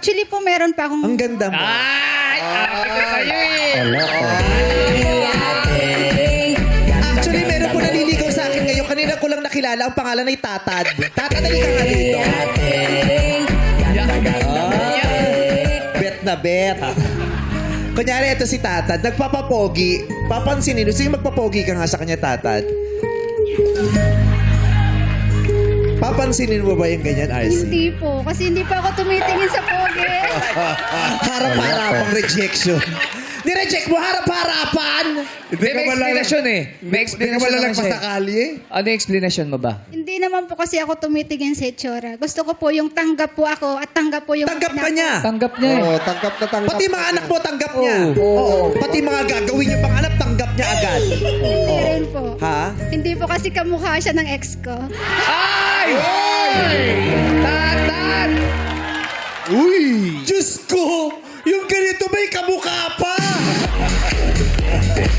Actually po, meron pa akong... Ang ganda mo. Ay! Ate ko kayo eh! Actually, meron po naliligaw sa akin ngayon. Kanina ko lang nakilala. Ang pangalan ay Tatad. Tatad, dali ka nga dito. Bet na bet. Kunyari, ito si Tatad. Nagpapapogi. Papansinin. Sige, magpapogi ka nga sa kanya, Tatad. Papansinin mo ba yung ganyan, RC? Hindi po. Kasi hindi pa ako tumitingin sa pogi. Harap-harapang rejection. Ni-reject mo, harap-harapan! May explanation eh. May explanation naman siya. Pasakali eh. Ano yung explanation mo ba? Hindi naman po kasi ako tumitingin sa itsura. Gusto ko po yung tanggap po ako at tanggap po yung... Tanggap ka niya. Tanggap niya eh. Oo, tanggap na tanggap. Pati mga anak mo, tanggap niya. Oo. Pati mga gagawin niyo pang anak, tanggap niya agad. Hindi rin po. Ha? Hindi po kasi kamukha siya ng ex ko. Ay! Tatan! Uy! Diyos ko! Yung ganito may kamukha pa!